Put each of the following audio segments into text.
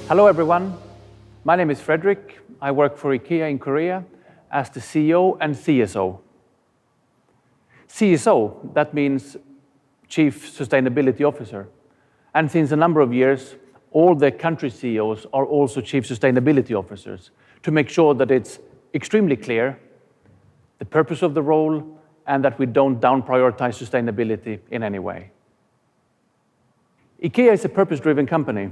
Hello everyone, my name is Frederick. I work for IKEA in Korea as the CEO and CSO. CSO, that means Chief Sustainability Officer. And since a number of years, all the country CEOs are also Chief Sustainability Officers to make sure that it's extremely clear the purpose of the role and that we don't down-prioritize sustainability in any way. IKEA is a purpose-driven company.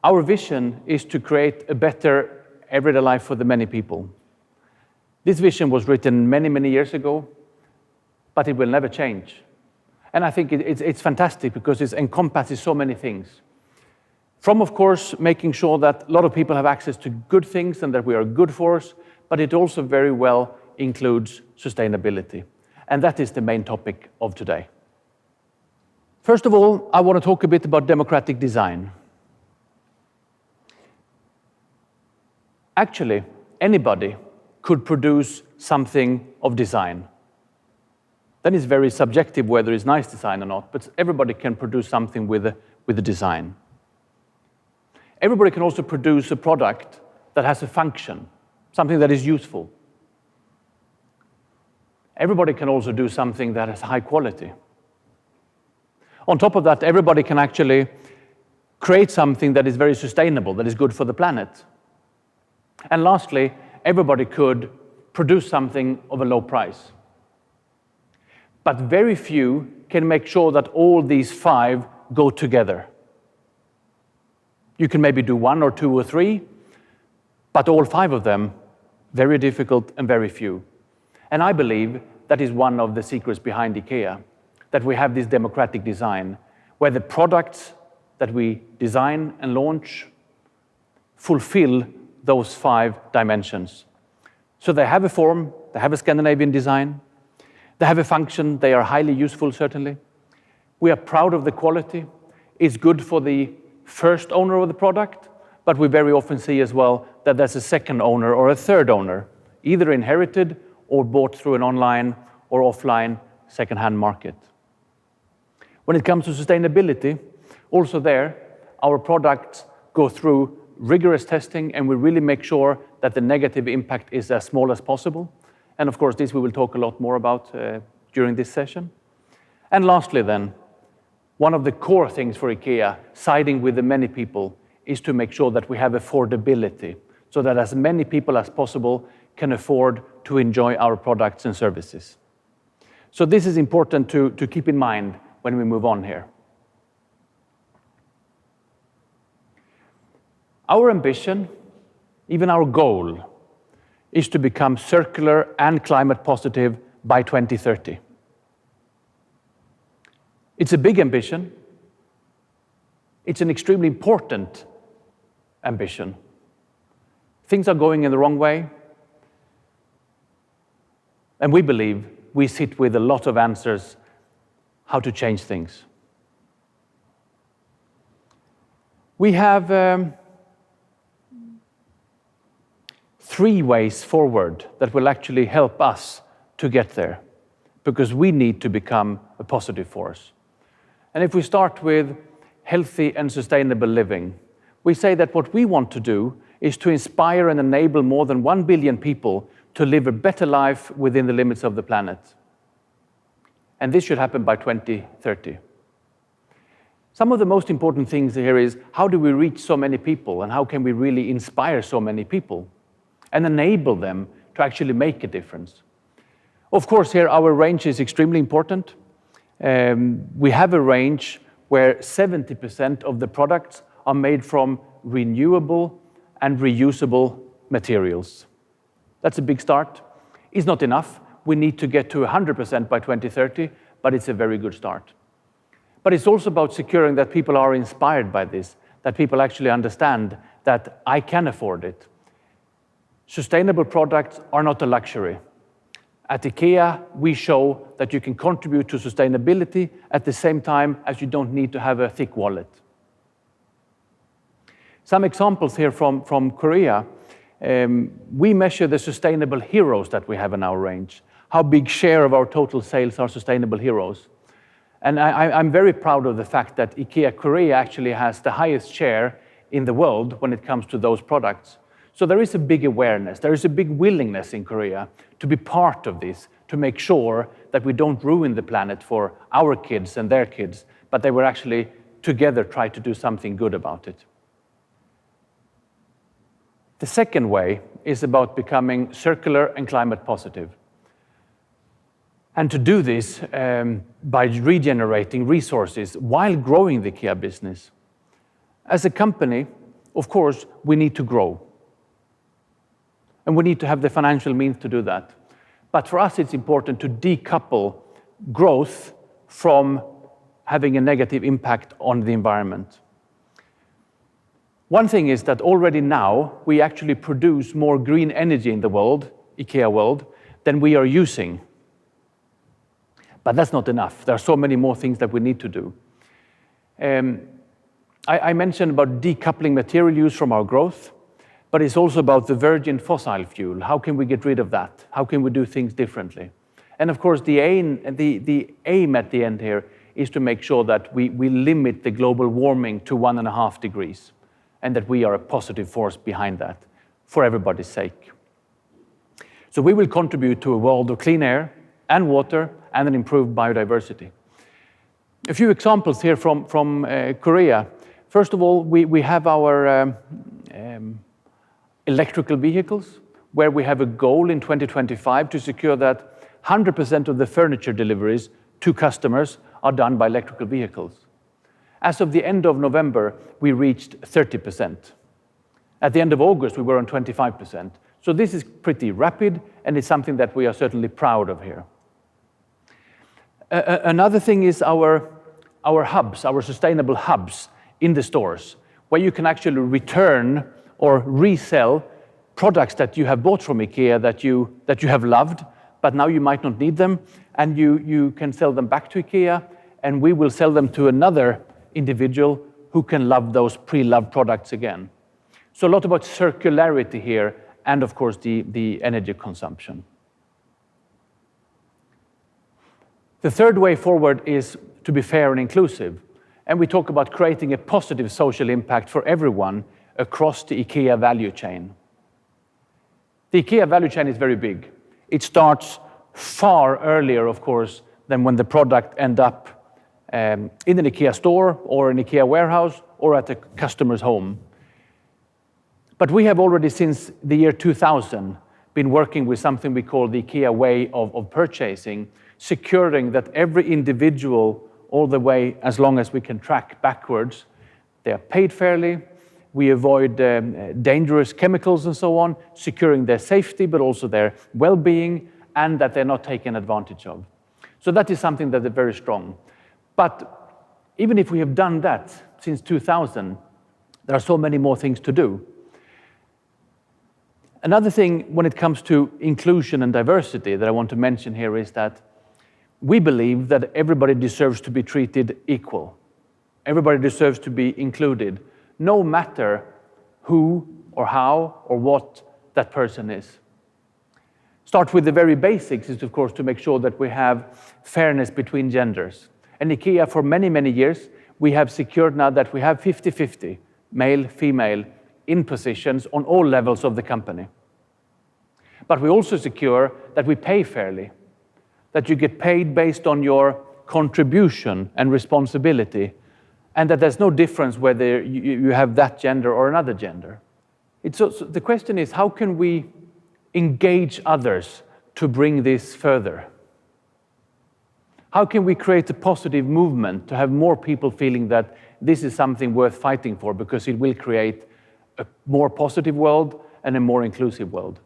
Our vision is to create a better everyday life for the many people. This vision was written many, many years ago, but it will never change. And I think it's fantastic because it encompasses so many things. From, of course, making sure that a lot of people have access to good things and that we are a good force, but it also very well includes sustainability. And that is the main topic of today. First of all, I want to talk a bit about democratic design. Actually, anybody could produce something of design. Then it's very subjective whether it's nice design or not, but everybody can produce something with a design. Everybody can also produce a product that has a function, something that is useful. Everybody can also do something that has high quality. On top of that, everybody can actually create something that is very sustainable, that is good for the planet. And lastly, everybody could produce something of a low price. But very few can make sure that all these five go together. You can maybe do one or two or three, but all five of them, very difficult and very few. And I believe that is one of the secrets behind IKEA, that we have this democratic design, where the products that we design and launch fulfill those five dimensions. So they have a form, they have a Scandinavian design, they have a function, they are highly useful, certainly. We are proud of the quality. It's good for the first owner of the product, but we very often see as well that there's a second owner or a third owner, either inherited or bought through an online or offline second-hand market. When it comes to sustainability, also there, our products go through rigorous testing and we really make sure that the negative impact is as small as possible. And of course, this we will talk a lot more about during this session. And lastly then, one of the core things for IKEA, siding with the many people, is to make sure that we have affordability, so that as many people as possible can afford to enjoy our products and services. So this is important to keep in mind when we move on here. Our ambition, even our goal, is to become circular and climate positive by 2030. It's a big ambition. It's an extremely important ambition. Things are going in the wrong way. And we believe we sit with a lot of answers how to change things. We have three ways forward that will actually help us to get there, because we need to become a positive force. And if we start with healthy and sustainable living, we say that what we want to do is to inspire and enable more than 1 billion people to live a better life within the limits of the planet. And this should happen by 2030. Some of the most important things here is, how do we reach so many people and how can we really inspire so many people and enable them to actually make a difference? Of course, here our range is extremely important. We have a range where 70% of the products are made from renewable and reusable materials. That's a big start. It's not enough. We need to get to 100% by 2030, but it's a very good start. But it's also about securing that people are inspired by this, that people actually understand that I can afford it. Sustainable products are not a luxury. At IKEA, we show that you can contribute to sustainability at the same time as you don't need to have a thick wallet. Some examples here from Korea. We measure the sustainable heroes that we have in our range. How big share of our total sales are sustainable heroes? And I'm very proud of the fact that IKEA Korea actually has the highest share in the world when it comes to those products. So there is a big awareness, there is a big willingness in Korea to be part of this, to make sure that we don't ruin the planet for our kids and their kids, but they will actually together try to do something good about it. The second way is about becoming circular and climate positive. And to do this by regenerating resources while growing the IKEA business. As a company, of course, we need to grow. And we need to have the financial means to do that. But for us, it's important to decouple growth from having a negative impact on the environment. One thing is that already now, we actually produce more green energy in the world, IKEA world, than we are using. But that's not enough. There are so many more things that we need to do. I mentioned about decoupling material use from our growth, but it's also about the virgin fossil fuel. How can we get rid of that? How can we do things differently? And of course, the aim at the end here is to make sure that we limit the global warming to 1.5 degrees, and that we are a positive force behind that for everybody's sake. So we will contribute to a world of clean air and water and an improved biodiversity. A few examples here from Korea. First of all, we have our electrical vehicles, where we have a goal in 2025 to secure that 100% of the furniture deliveries to customers are done by electrical vehicles. As of the end of November, we reached 30%. At the end of August, we were on 25%. So this is pretty rapid, and it's something that we are certainly proud of here. Another thing is our hubs, our sustainable hubs in the stores, where you can actually return or resell products that you have bought from IKEA that you have loved, but now you might not need them, and you can sell them back to IKEA, and we will sell them to another individual who can love those pre-loved products again. So a lot about circularity here, and of course the energy consumption. The third way forward is to be fair and inclusive, and we talk about creating a positive social impact for everyone across the IKEA value chain. The IKEA value chain is very big. It starts far earlier, of course, than when the product ends up in an IKEA store or an IKEA warehouse or at a customer's home. But we have already, since the year 2000, been working with something we call the IKEA way of purchasing, securing that every individual, all the way as long as we can track backwards, they are paid fairly, we avoid dangerous chemicals and so on, securing their safety, but also their well-being, and that they're not taken advantage of. So that is something that is very strong. But even if we have done that since 2000, there are so many more things to do. Another thing when it comes to inclusion and diversity that I want to mention here is that we believe that everybody deserves to be treated equal. Everybody deserves to be included, no matter who or how or what that person is. Start with the very basics is, of course, to make sure that we have fairness between genders. And IKEA, for many, many years, we have secured now that we have 50-50, male, female, in positions on all levels of the company. But we also secure that we pay fairly, that you get paid based on your contribution and responsibility, and that there's no difference whether you have that gender or another gender. So the question is, how can we engage others to bring this further? How can we create a positive movement to have more people feeling that this is something worth fighting for, because it will create a more positive world and a more inclusive world?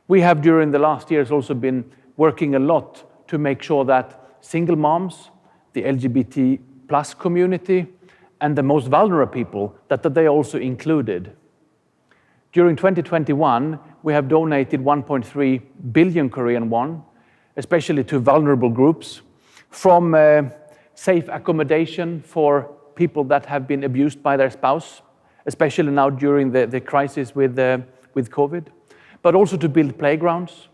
We have, during the last years, also been working a lot to make sure that single moms, the LGBT plus community, and the most vulnerable people, that they are also included. During 2021, we have donated 1.3 billion Korean won, especially to vulnerable groups, from safe accommodation for people that have been abused by their spouse, especially now during the crisis with COVID, but also to build playgrounds,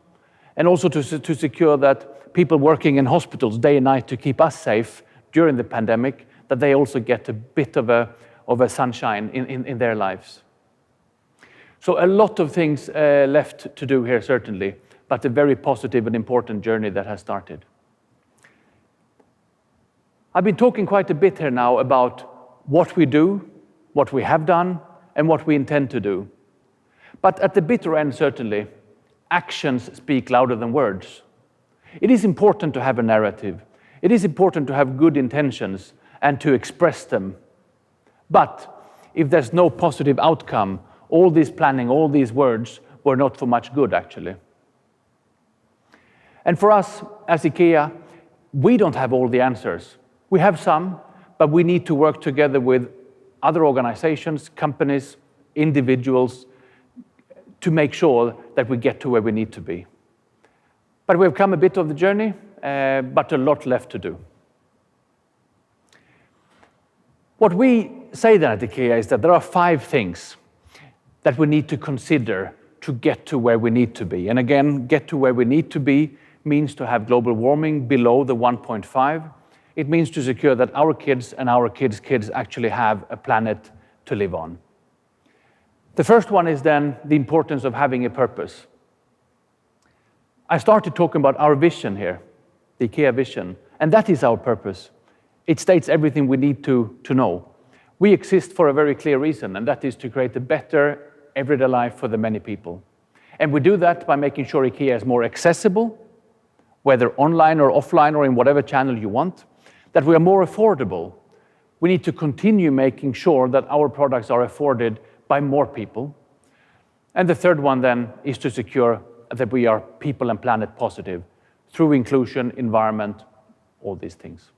and also to secure that people working in hospitals day and night to keep us safe during the pandemic, that they also get a bit of of a sunshine in their lives. So a lot of things left to do here, certainly, but a very positive and important journey that has started. I've been talking quite a bit here now about what we do, what we have done, and what we intend to do. But at the bitter end, certainly, actions speak louder than words. It is important to have a narrative. It is important to have good intentions and to express them. But if there's no positive outcome, all this planning, all these words were not for much good, actually. And for us, as IKEA, we don't have all the answers. We have some, but we need to work together with other organizations, companies, individuals, to make sure that we get to where we need to be. But we've come a bit of the journey, but a lot left to do. What we say then at IKEA is that there are 5 things that we need to consider to get to where we need to be. And again, get to where we need to be means to have global warming below the 1.5. It means to secure that our kids and our kids' kids actually have a planet to live on. The first one is then the importance of having a purpose. I started talking about our vision here, the IKEA vision, and that is our purpose. It states everything we need to know. We exist for a very clear reason, and that is to create a better everyday life for the many people. And we do that by making sure IKEA is more accessible, whether online or offline or in whatever channel you want, that we are more affordable. We need to continue making sure that our products are afforded by more people. And the third one then is to secure that we are people and planet positive through inclusion, environment, all these things.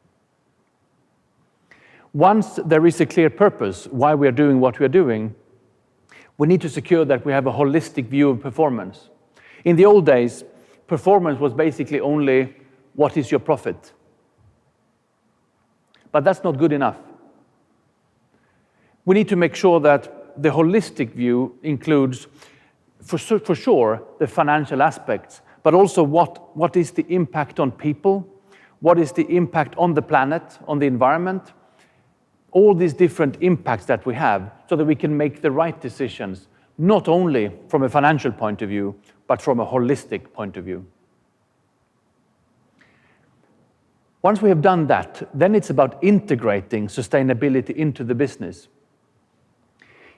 Once there is a clear purpose why we are doing what we are doing, we need to secure that we have a holistic view of performance. In the old days, performance was basically only what is your profit. But that's not good enough. We need to make sure that the holistic view includes, for sure, the financial aspects, but also what is the impact on people, what is the impact on the planet, on the environment, all these different impacts that we have, so that we can make the right decisions, not only from a financial point of view, but from a holistic point of view. Once we have done that, then it's about integrating sustainability into the business.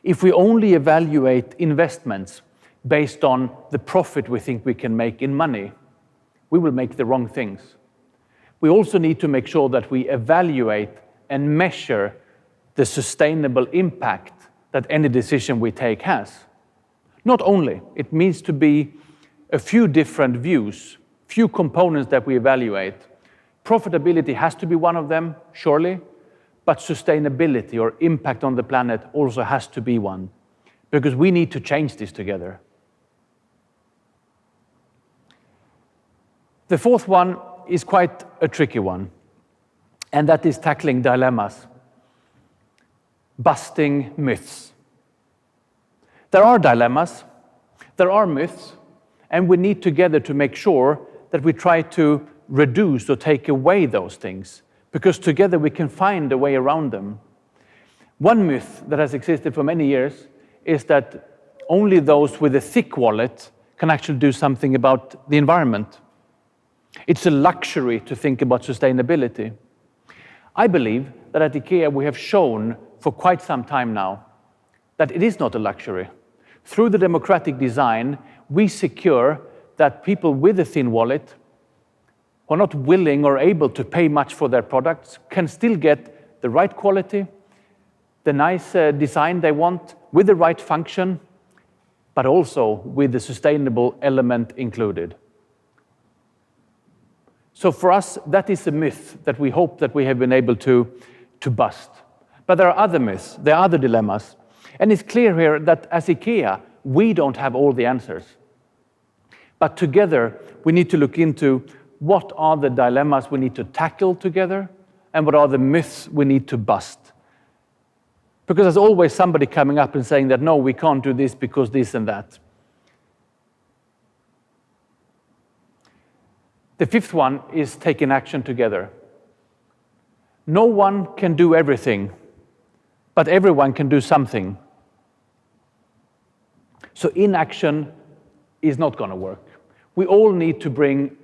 If we only evaluate investments based on the profit we think we can make in money, we will make the wrong things. We also need to make sure that we evaluate and measure the sustainable impact that any decision we take has. Not only, it means to be a few different views, few components that we evaluate. Profitability has to be one of them, surely, but sustainability or impact on the planet also has to be one, because we need to change this together. The fourth one is quite a tricky one, and that is tackling dilemmas, busting myths. There are dilemmas, there are myths, and we need together to make sure that we try to reduce or take away those things, because together we can find a way around them. One myth that has existed for many years is that only those with a thick wallet can actually do something about the environment. It's a luxury to think about sustainability. I believe that at IKEA we have shown for quite some time now that it is not a luxury. Through the democratic design, we secure that people with a thin wallet who are not willing or able to pay much for their products can still get the right quality, the nice design they want, with the right function, but also with the sustainable element included. So for us, that is a myth that we hope that we have been able to bust. But there are other myths, there are other dilemmas. And it's clear here that as IKEA, we don't have all the answers. But together, we need to look into what are the dilemmas we need to tackle together, and what are the myths we need to bust. Because there's always somebody coming up and saying that, no, we can't do this because this and that. The fifth one is taking action together. No one can do everything, but everyone can do something. So inaction is not going to work. We all need to bring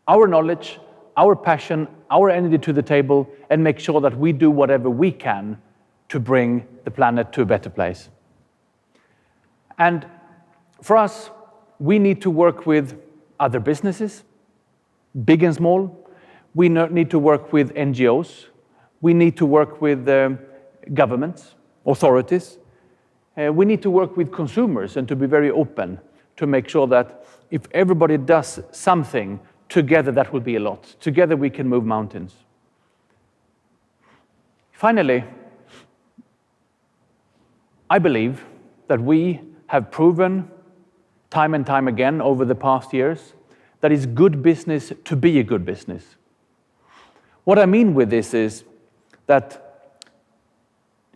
our knowledge, our passion, our energy to the table and make sure that we do whatever we can to bring the planet to a better place. And for us, we need to work with other businesses, big and small. We need to work with NGOs. We need to work with governments, authorities. We need to work with consumers and to be very open to make sure that if everybody does something, together that will be a lot. Together we can move mountains. Finally, I believe that we have proven time and time again over the past years that it's good business to be a good business. What I mean with this is that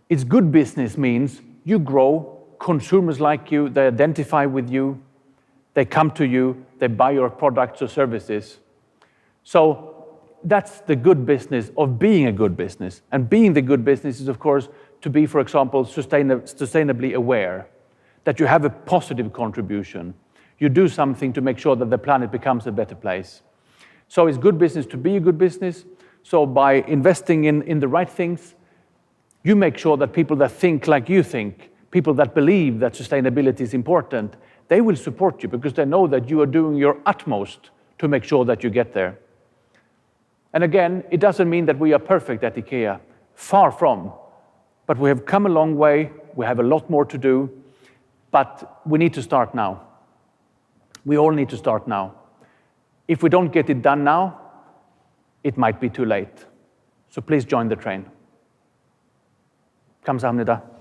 it's good business means you grow, consumers like you, they identify with you, they come to you, they buy your products or services. So that's the good business of being a good business. And being the good business is, of course, to be, for example, sustainably aware, that you have a positive contribution. You do something to make sure that the planet becomes a better place. So it's good business to be a good business. So by investing in the right things, you make sure that people that think like you think, people that believe that sustainability is important, they will support you because they know that you are doing your utmost to make sure that you get there. And again, it doesn't mean that we are perfect at IKEA, far from. But we have come a long way, we have a lot more to do, but we need to start now. We all need to start now. If we don't get it done now, it might be too late. So please join the train. 감사합니다.